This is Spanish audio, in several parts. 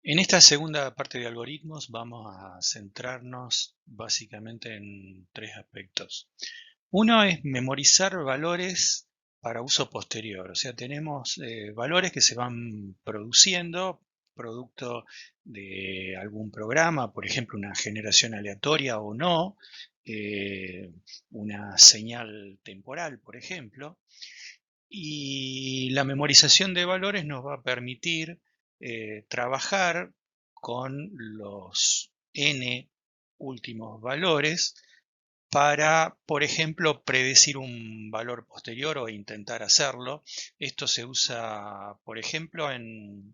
En esta segunda parte de algoritmos vamos a centrarnos básicamente en tres aspectos. Uno es memorizar valores para uso posterior, o sea, tenemos valores que se van produciendo producto de algún programa, por ejemplo, una generación aleatoria o no, eh, una señal temporal, por ejemplo, y la memorización de valores nos va a permitir trabajar con los n últimos valores para, por ejemplo, predecir un valor posterior o intentar hacerlo. Esto se usa, por ejemplo, en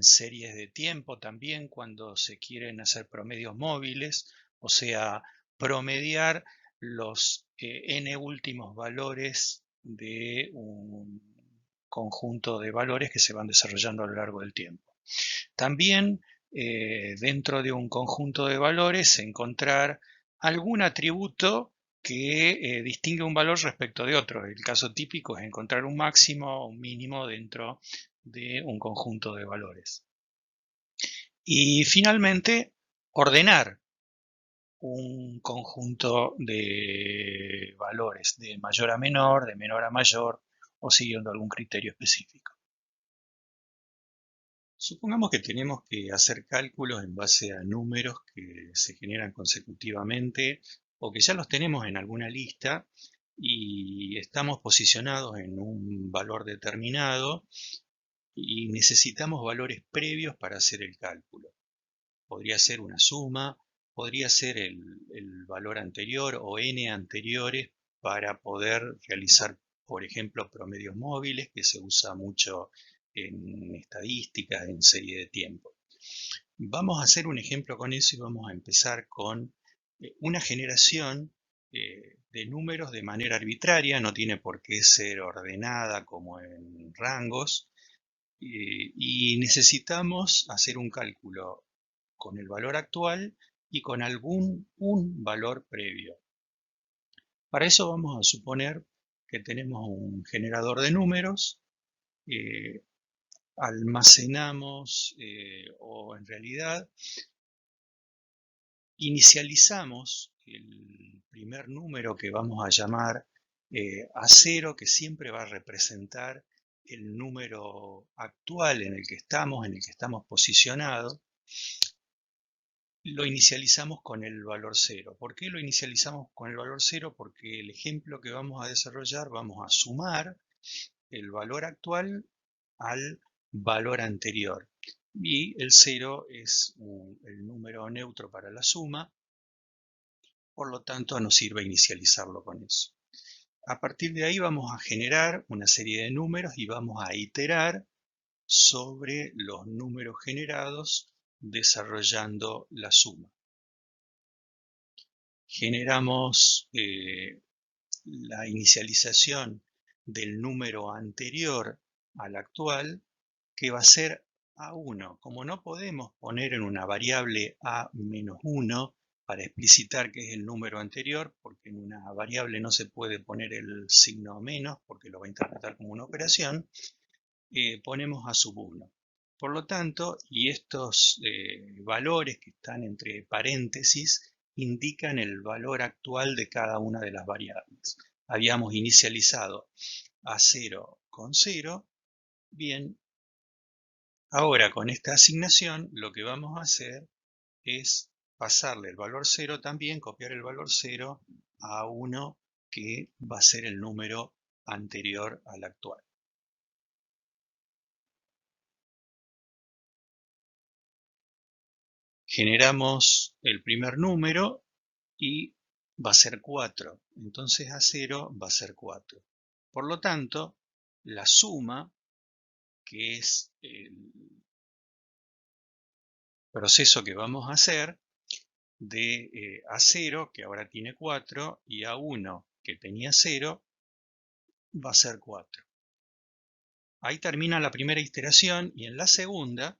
series de tiempo también cuando se quieren hacer promedios móviles, o sea, promediar los n últimos valores de un conjunto de valores que se van desarrollando a lo largo del tiempo. También dentro de un conjunto de valores encontrar algún atributo que distingue un valor respecto de otro. El caso típico es encontrar un máximo o un mínimo dentro de un conjunto de valores. Y finalmente, ordenar un conjunto de valores de mayor a menor, de menor a mayor o siguiendo algún criterio específico. Supongamos que tenemos que hacer cálculos en base a números que se generan consecutivamente o que ya los tenemos en alguna lista y estamos posicionados en un valor determinado y necesitamos valores previos para hacer el cálculo. Podría ser una suma, podría ser el valor anterior o n anteriores para poder realizar, por ejemplo, promedios móviles, que se usa mucho en estadísticas, en serie de tiempo. Vamos a hacer un ejemplo con eso y vamos a empezar con una generación de números de manera arbitraria, no tiene por qué ser ordenada como en rangos, y necesitamos hacer un cálculo con el valor actual y con un valor previo. Para eso vamos a suponer que tenemos un generador de números, eh, almacenamos o en realidad inicializamos el primer número que vamos a llamar A0, que siempre va a representar el número actual en el que estamos posicionados. Lo inicializamos con el valor 0. ¿Por qué lo inicializamos con el valor 0? Porque el ejemplo que vamos a desarrollar, vamos a sumar el valor actual al valor anterior. Y el 0 es el número neutro para la suma, por lo tanto nos sirve inicializarlo con eso. A partir de ahí vamos a generar una serie de números y vamos a iterar sobre los números generados desarrollando la suma. Generamos la inicialización del número anterior al actual, que va a ser A1. Como no podemos poner en una variable A-1 para explicitar que es el número anterior, porque en una variable no se puede poner el signo menos, porque lo va a interpretar como una operación, ponemos A1. Por lo tanto, y estos valores que están entre paréntesis indican el valor actual de cada una de las variables. Habíamos inicializado A0 con 0. Bien, ahora con esta asignación lo que vamos a hacer es pasarle el valor 0 también, copiar el valor 0 a 1 que va a ser el número anterior al actual. Generamos el primer número y va a ser 4. Entonces A0 va a ser 4. Por lo tanto, la suma, que es el proceso que vamos a hacer, de A0, que ahora tiene 4, y A1, que tenía 0, va a ser 4. Ahí termina la primera iteración y en la segunda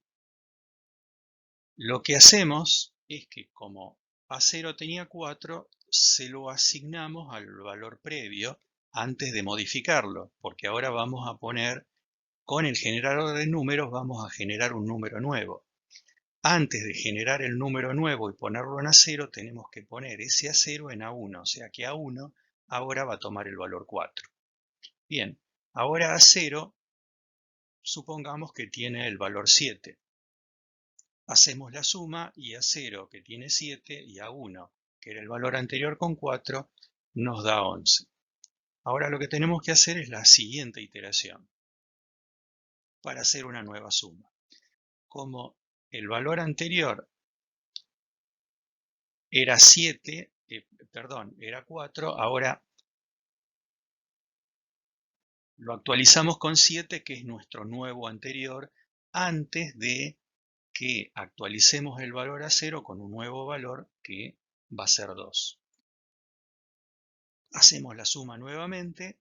lo que hacemos es que como A0 tenía 4, se lo asignamos al valor previo antes de modificarlo, porque ahora vamos a poner, con el generador de números, vamos a generar un número nuevo. antes de generar el número nuevo y ponerlo en A0, tenemos que poner ese A0 en A1, o sea que A1 ahora va a tomar el valor 4. Bien, ahora A0, supongamos que tiene el valor 7. Hacemos la suma y A0, que tiene 7, y A1, que era el valor anterior con 4, nos da 11. Ahora lo que tenemos que hacer es la siguiente iteración para hacer una nueva suma. Como el valor anterior era 7, era 4, ahora lo actualizamos con 7, que es nuestro nuevo anterior, antes de que actualicemos el valor a 0 con un nuevo valor que va a ser 2. Hacemos la suma nuevamente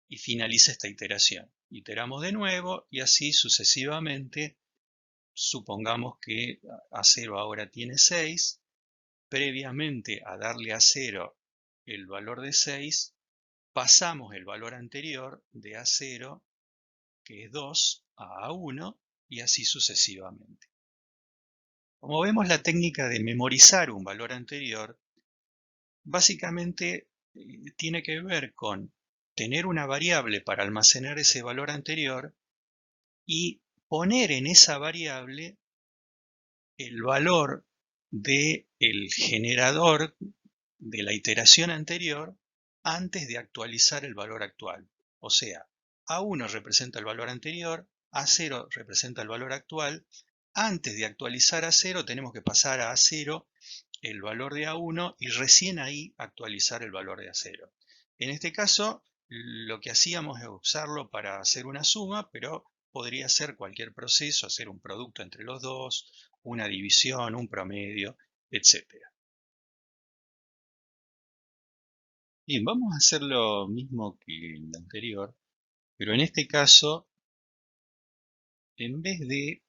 y finaliza esta iteración. Iteramos de nuevo y así sucesivamente. Supongamos que A0 ahora tiene 6. Previamente a darle a 0 el valor de 6, pasamos el valor anterior de A0, que es 2, a A1 y así sucesivamente. Como vemos, la técnica de memorizar un valor anterior básicamente tiene que ver con tener una variable para almacenar ese valor anterior y poner en esa variable el valor del generador de la iteración anterior antes de actualizar el valor actual. O sea, A1 representa el valor anterior, A0 representa el valor actual. Antes de actualizar A0 tenemos que pasar a A0 el valor de A1 y recién ahí actualizar el valor de A0. En este caso, lo que hacíamos es usarlo para hacer una suma, pero podría ser cualquier proceso, hacer un producto entre los dos, una división, un promedio, etc. Bien, vamos a hacer lo mismo que el anterior, pero en este caso, en vez de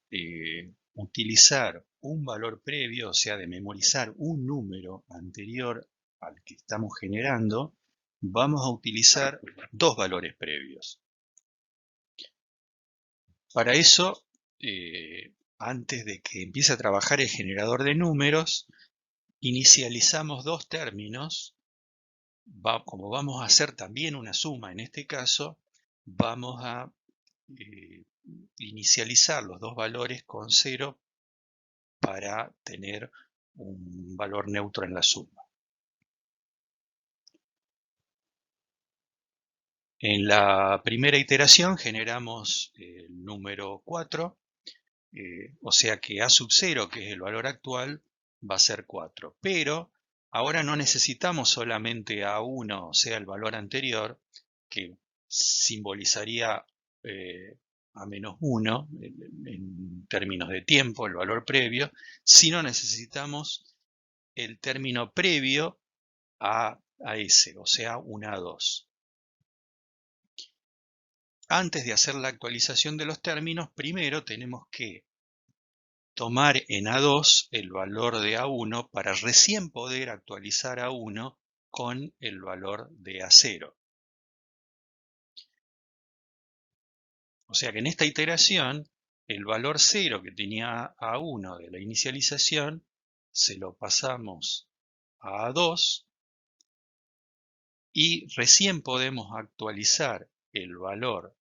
utilizar un valor previo, o sea, de memorizar un número anterior al que estamos generando, vamos a utilizar dos valores previos. Para eso, antes de que empiece a trabajar el generador de números, inicializamos dos términos. Como vamos a hacer también una suma en este caso, vamos a inicializar los dos valores con 0 para tener un valor neutro en la suma. En la primera iteración generamos el número 4, o sea que A sub 0, que es el valor actual, va a ser 4. Pero ahora no necesitamos solamente A1, o sea el valor anterior, que simbolizaría a menos 1 en términos de tiempo, el valor previo, sino necesitamos el término previo a ese, o sea, un A2. Antes de hacer la actualización de los términos, primero tenemos que tomar en A2 el valor de A1 para recién poder actualizar A1 con el valor de A0. O sea que en esta iteración, el valor 0 que tenía A1 de la inicialización, se lo pasamos a A2 y recién podemos actualizar el valor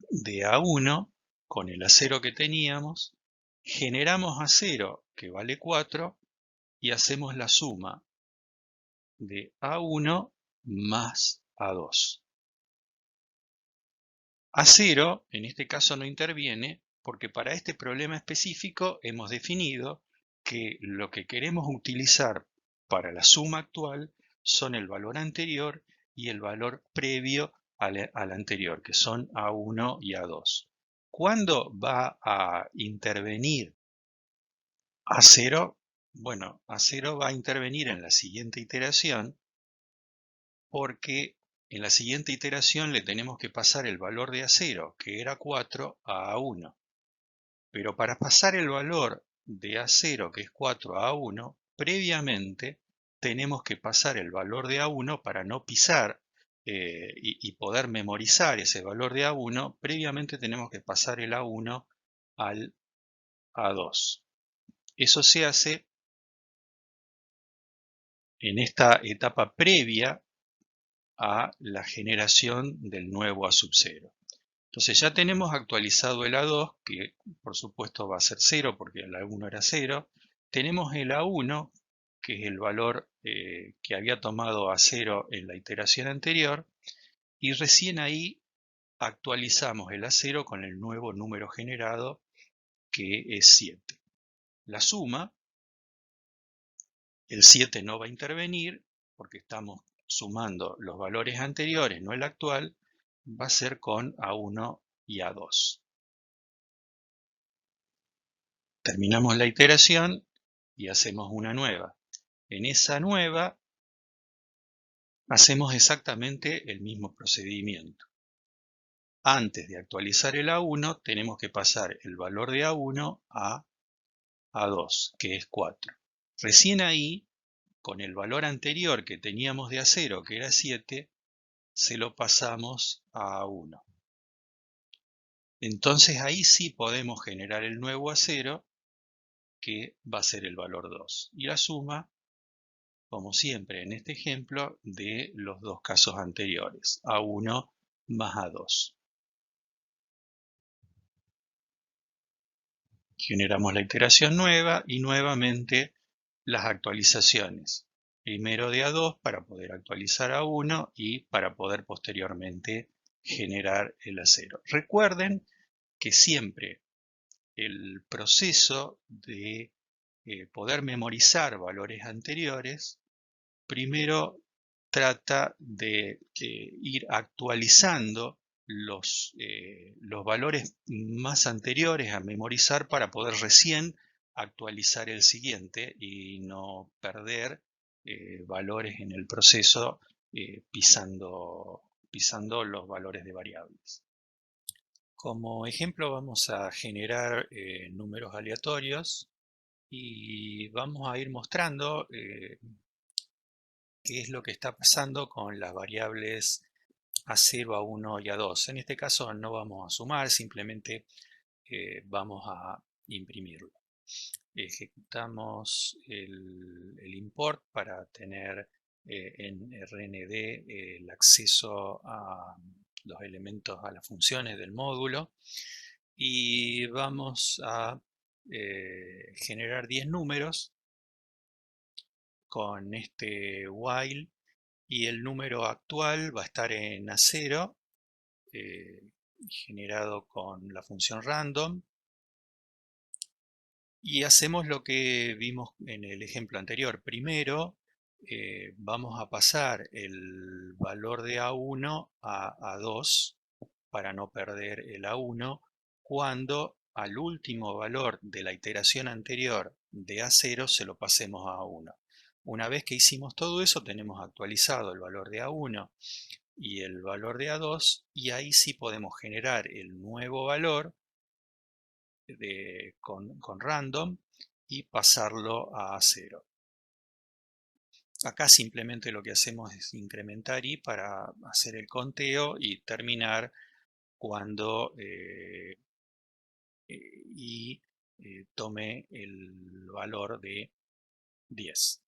de A1 con el A0 que teníamos, generamos A0 que vale 4 y hacemos la suma de A1 más A2. A0 en este caso no interviene porque para este problema específico hemos definido que lo que queremos utilizar para la suma actual son el valor anterior y el valor previo al anterior, que son A1 y A2. ¿Cuándo va a intervenir A0? Bueno, A0 va a intervenir en la siguiente iteración porque en la siguiente iteración le tenemos que pasar el valor de A0, que era 4, a A1. Pero para pasar el valor de A0, que es 4, a A1, previamente tenemos que pasar el valor de A1 para no pisar y poder memorizar ese valor de A1. Previamente tenemos que pasar el A1 al A2. Eso se hace en esta etapa previa a la generación del nuevo A sub 0. Entonces ya tenemos actualizado el A2, que por supuesto va a ser 0 porque el A1 era 0. Tenemos el A1, que es el valor que había tomado A0 en la iteración anterior, y recién ahí actualizamos el A0 con el nuevo número generado, que es 7. La suma, el 7 no va a intervenir porque estamos sumando los valores anteriores, no el actual, va a ser con A1 y A2. Terminamos la iteración y hacemos una nueva. En esa nueva hacemos exactamente el mismo procedimiento. Antes de actualizar el A1 tenemos que pasar el valor de A1 a A2, que es 4. Recién ahí, con el valor anterior que teníamos de A0, que era 7, se lo pasamos a A1. Entonces ahí sí podemos generar el nuevo A0, que va a ser el valor 2. Y la suma, como siempre en este ejemplo, de los dos casos anteriores, A1 más A2. Generamos la iteración nueva y nuevamente las actualizaciones. Primero de A2 para poder actualizar A1 y para poder posteriormente generar el A0. Recuerden que siempre el proceso de poder memorizar valores anteriores, primero trata de ir actualizando los valores más anteriores a memorizar para poder recién actualizar el siguiente y no perder valores en el proceso pisando los valores de variables. Como ejemplo vamos a generar números aleatorios y vamos a ir mostrando qué es lo que está pasando con las variables A0, A1 y A2. En este caso no vamos a sumar, simplemente vamos a imprimirlo. Ejecutamos el import para tener en RND el acceso a los elementos, a las funciones del módulo, y vamos a generar 10 números con este while, y el número actual va a estar en A0, generado con la función random, y hacemos lo que vimos en el ejemplo anterior. Primero vamos a pasar el valor de A1 a A2 para no perder el A1, cuando al último valor de la iteración anterior de A0 se lo pasemos a A1. Una vez que hicimos todo eso, tenemos actualizado el valor de A1 y el valor de A2, y ahí sí podemos generar el nuevo valor con random y pasarlo a A0. Acá simplemente lo que hacemos es incrementar i para hacer el conteo y terminar cuando i tome el valor de 10.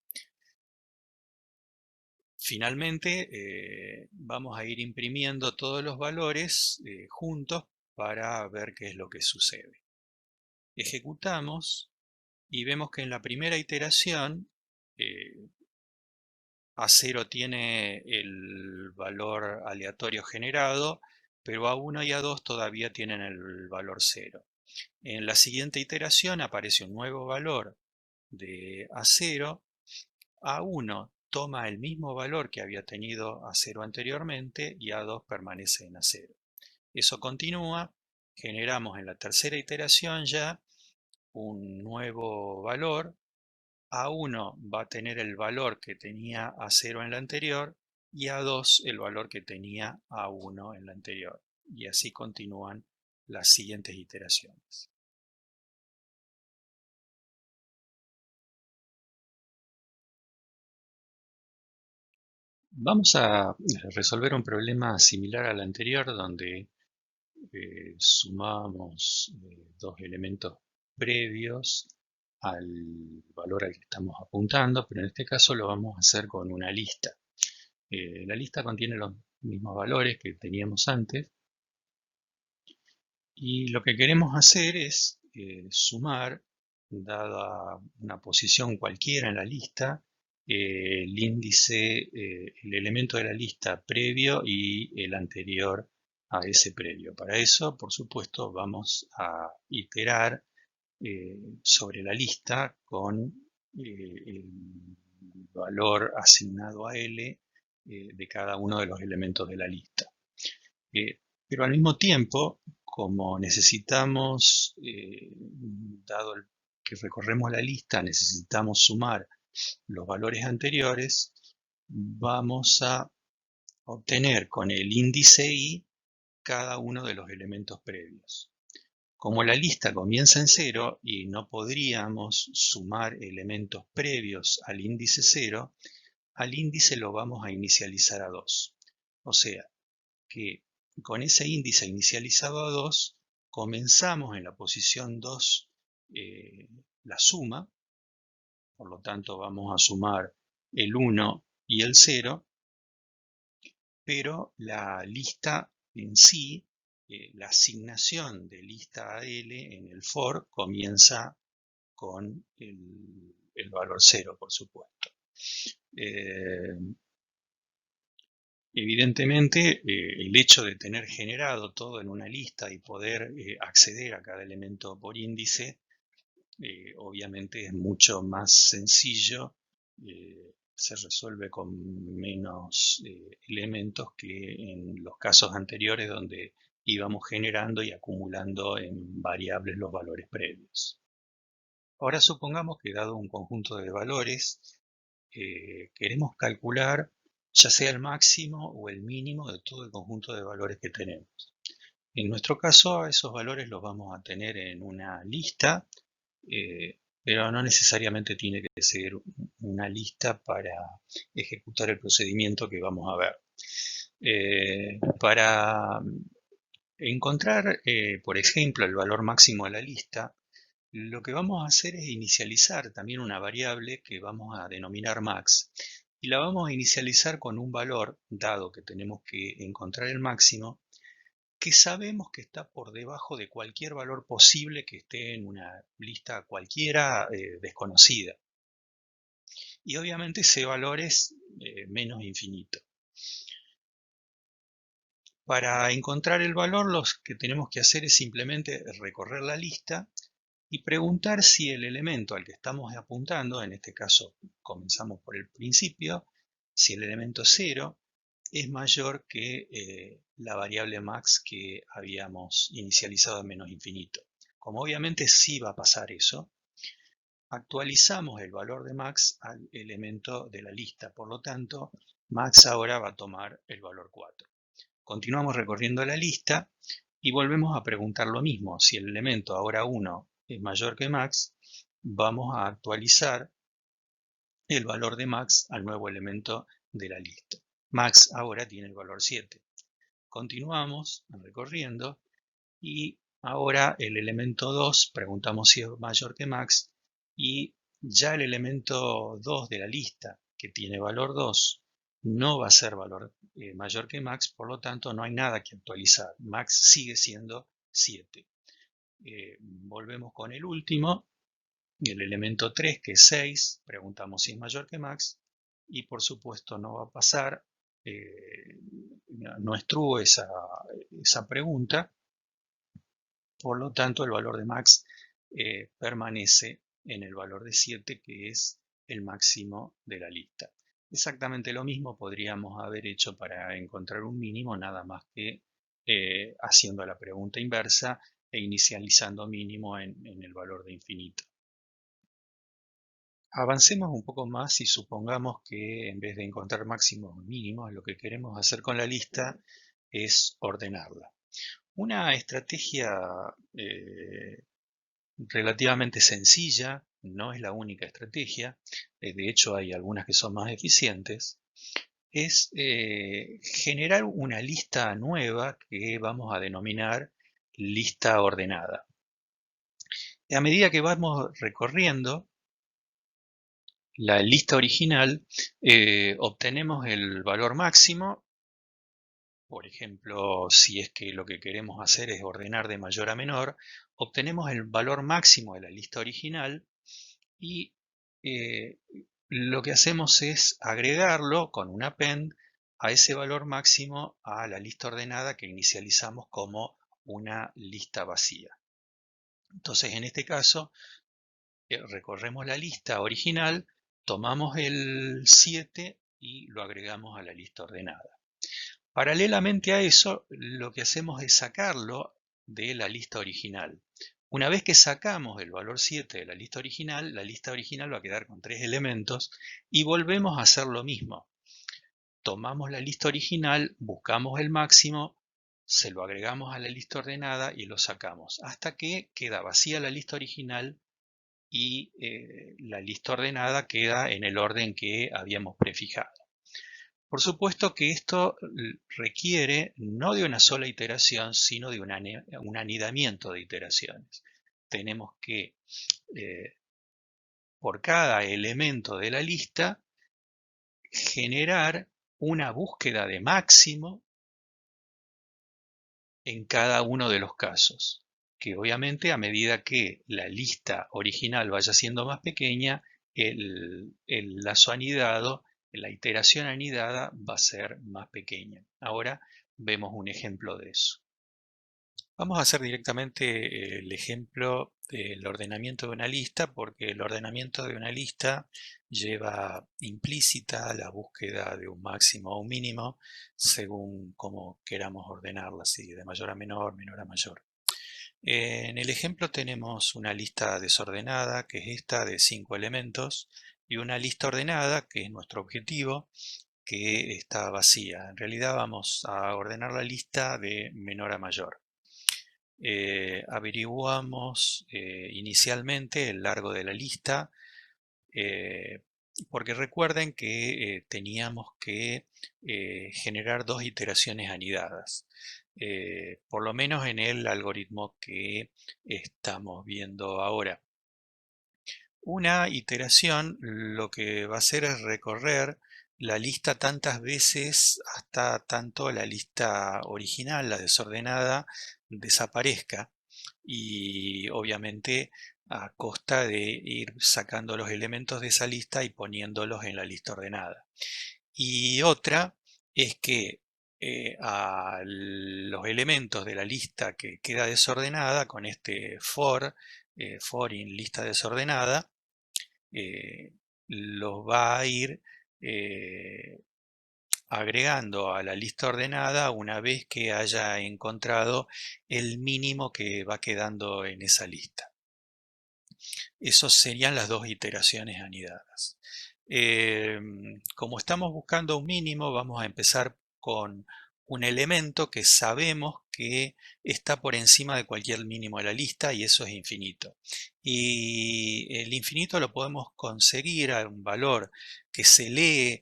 Finalmente vamos a ir imprimiendo todos los valores juntos para ver qué es lo que sucede. Ejecutamos y vemos que en la primera iteración A0 tiene el valor aleatorio generado, pero A1 y A2 todavía tienen el valor 0. En la siguiente iteración aparece un nuevo valor de A0. A1 toma el mismo valor que había tenido A0 anteriormente y A2 permanece en A0. Eso continúa, generamos en la tercera iteración ya un nuevo valor. A1 va a tener el valor que tenía A0 en la anterior y A2 el valor que tenía A1 en la anterior. Y así continúan las siguientes iteraciones. Vamos a resolver un problema similar al anterior, donde sumamos dos elementos previos al valor al que estamos apuntando, pero en este caso lo vamos a hacer con una lista. La lista contiene los mismos valores que teníamos antes y lo que queremos hacer es sumar, dada una posición cualquiera en la lista, el índice, el elemento de la lista previo y el anterior a ese previo. Para eso, por supuesto, vamos a iterar sobre la lista con el valor asignado a L de cada uno de los elementos de la lista. Pero al mismo tiempo, como necesitamos, dado que recorremos la lista, necesitamos sumar los valores anteriores, vamos a obtener con el índice I cada uno de los elementos previos. Como la lista comienza en 0 y no podríamos sumar elementos previos al índice 0, al índice lo vamos a inicializar a 2. O sea que con ese índice inicializado a 2, comenzamos en la posición 2 la suma, por lo tanto vamos a sumar el 1 y el 0, pero la lista en sí, la asignación de lista a L en el for comienza con el valor 0, por supuesto. Evidentemente, el hecho de tener generado todo en una lista y poder acceder a cada elemento por índice, obviamente es mucho más sencillo, se resuelve con menos elementos que en los casos anteriores donde íbamos generando y acumulando en variables los valores previos. Ahora supongamos que dado un conjunto de valores, queremos calcular ya sea el máximo o el mínimo de todo el conjunto de valores que tenemos. En nuestro caso, esos valores los vamos a tener en una lista, pero no necesariamente tiene que ser una lista para ejecutar el procedimiento que vamos a ver. Para encontrar, por ejemplo, el valor máximo de la lista, lo que vamos a hacer es inicializar también una variable que vamos a denominar max. Y la vamos a inicializar con un valor, dado que tenemos que encontrar el máximo, que sabemos que está por debajo de cualquier valor posible que esté en una lista cualquiera desconocida. Y obviamente ese valor es menos infinito. Para encontrar el valor, lo que tenemos que hacer es simplemente recorrer la lista y preguntar si el elemento al que estamos apuntando, en este caso comenzamos por el principio, si el elemento 0 es mayor que la variable max que habíamos inicializado en menos infinito. Como obviamente sí va a pasar eso, actualizamos el valor de max al elemento de la lista. Por lo tanto, max ahora va a tomar el valor 4. Continuamos recorriendo la lista y volvemos a preguntar lo mismo. Si el elemento ahora 1 es mayor que max, vamos a actualizar el valor de max al nuevo elemento de la lista. Max ahora tiene el valor 7. Continuamos recorriendo y ahora el elemento 2, preguntamos si es mayor que max y ya el elemento 2 de la lista, que tiene valor 2, no va a ser valor mayor que max, por lo tanto no hay nada que actualizar. Max sigue siendo 7. Volvemos con el último, el elemento 3, que es 6, preguntamos si es mayor que max y por supuesto no va a pasar, no es true esa pregunta, por lo tanto el valor de max permanece en el valor de 7, que es el máximo de la lista. Exactamente lo mismo podríamos haber hecho para encontrar un mínimo, nada más que haciendo la pregunta inversa e inicializando mínimo en el valor de infinito. Avancemos un poco más y supongamos que en vez de encontrar máximos o mínimos, lo que queremos hacer con la lista es ordenarla. Una estrategia relativamente sencilla, no es la única estrategia, de hecho hay algunas que son más eficientes, es generar una lista nueva que vamos a denominar lista ordenada. A medida que vamos recorriendo la lista original, obtenemos el valor máximo. Por ejemplo, si es que lo que queremos hacer es ordenar de mayor a menor, obtenemos el valor máximo de la lista original y eh, lo que hacemos es agregarlo con un append a ese valor máximo a la lista ordenada que inicializamos como una lista vacía. Entonces, en este caso, recorremos la lista original, tomamos el 7 y lo agregamos a la lista ordenada. Paralelamente a eso, lo que hacemos es sacarlo de la lista original. Una vez que sacamos el valor 7 de la lista original va a quedar con 3 elementos y volvemos a hacer lo mismo. Tomamos la lista original, buscamos el máximo, se lo agregamos a la lista ordenada y lo sacamos, hasta que queda vacía la lista original y la lista ordenada queda en el orden que habíamos prefijado. Por supuesto que esto requiere no de una sola iteración, sino de un anidamiento de iteraciones. Tenemos que, por cada elemento de la lista, generar una búsqueda de máximo en cada uno de los casos, que obviamente a medida que la lista original vaya siendo más pequeña, el lazo anidado, la iteración anidada va a ser más pequeña. Ahora vemos un ejemplo de eso. Vamos a hacer directamente el ejemplo del ordenamiento de una lista, porque el ordenamiento de una lista lleva implícita la búsqueda de un máximo o un mínimo según cómo queramos ordenarla, si de mayor a menor, menor a mayor. En el ejemplo tenemos una lista desordenada, que es esta de 5 elementos, y una lista ordenada, que es nuestro objetivo, que está vacía. En realidad vamos a ordenar la lista de menor a mayor. Averiguamos inicialmente el largo de la lista, porque recuerden que teníamos que generar 2 iteraciones anidadas, por lo menos en el algoritmo que estamos viendo ahora. Una iteración lo que va a hacer es recorrer la lista tantas veces hasta tanto la lista original, la desordenada, desaparezca, y obviamente a costa de ir sacando los elementos de esa lista y poniéndolos en la lista ordenada. Y otra es que a los elementos de la lista que queda desordenada con este for in lista desordenada, los va a ir agregando a la lista ordenada una vez que haya encontrado el mínimo que va quedando en esa lista. Esas serían las 2 iteraciones anidadas. Como estamos buscando un mínimo, vamos a empezar con un elemento que sabemos que está por encima de cualquier mínimo de la lista, y eso es infinito. Y el infinito lo podemos conseguir a un valor que se lee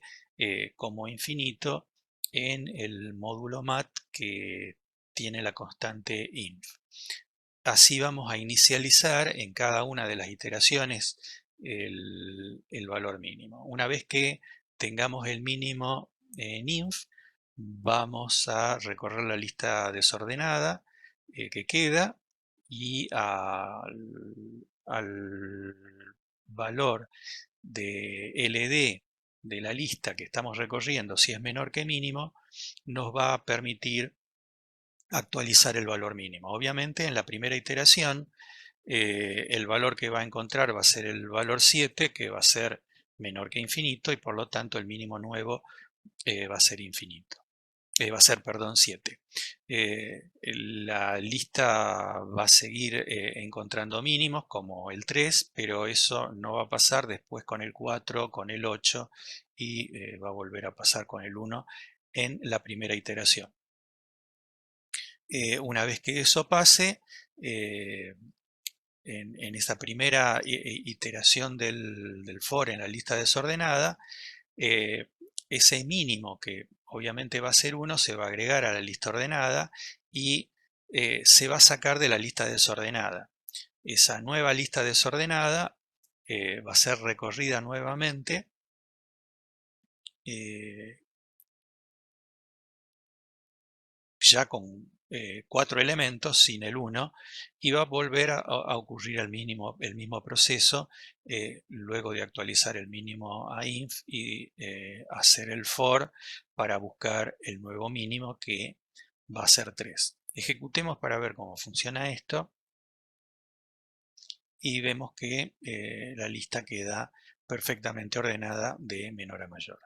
como infinito en el módulo mat que tiene la constante inf. Así vamos a inicializar en cada una de las iteraciones el valor mínimo. Una vez que tengamos el mínimo en inf, vamos a recorrer la lista desordenada que queda, y al valor de LD de la lista que estamos recorriendo, si es menor que mínimo, nos va a permitir actualizar el valor mínimo. Obviamente en la primera iteración el valor que va a encontrar va a ser el valor 7, que va a ser menor que infinito, y por lo tanto el mínimo nuevo va a ser infinito. Va a ser, perdón, 7. La lista va a seguir encontrando mínimos como el 3, pero eso no va a pasar después con el 4, con el 8, y va a volver a pasar con el 1 en la primera iteración. Una vez que eso pase, en esa primera iteración del for en la lista desordenada, ese mínimo, que obviamente va a ser 1, se va a agregar a la lista ordenada y se va a sacar de la lista desordenada. esa nueva lista desordenada va a ser recorrida nuevamente ya con 4 elementos sin el 1 y va a volver a ocurrir el mismo proceso luego de actualizar el mínimo a inf y hacer el for para buscar el nuevo mínimo que va a ser 3. Ejecutemos para ver cómo funciona esto y vemos que la lista queda perfectamente ordenada de menor a mayor.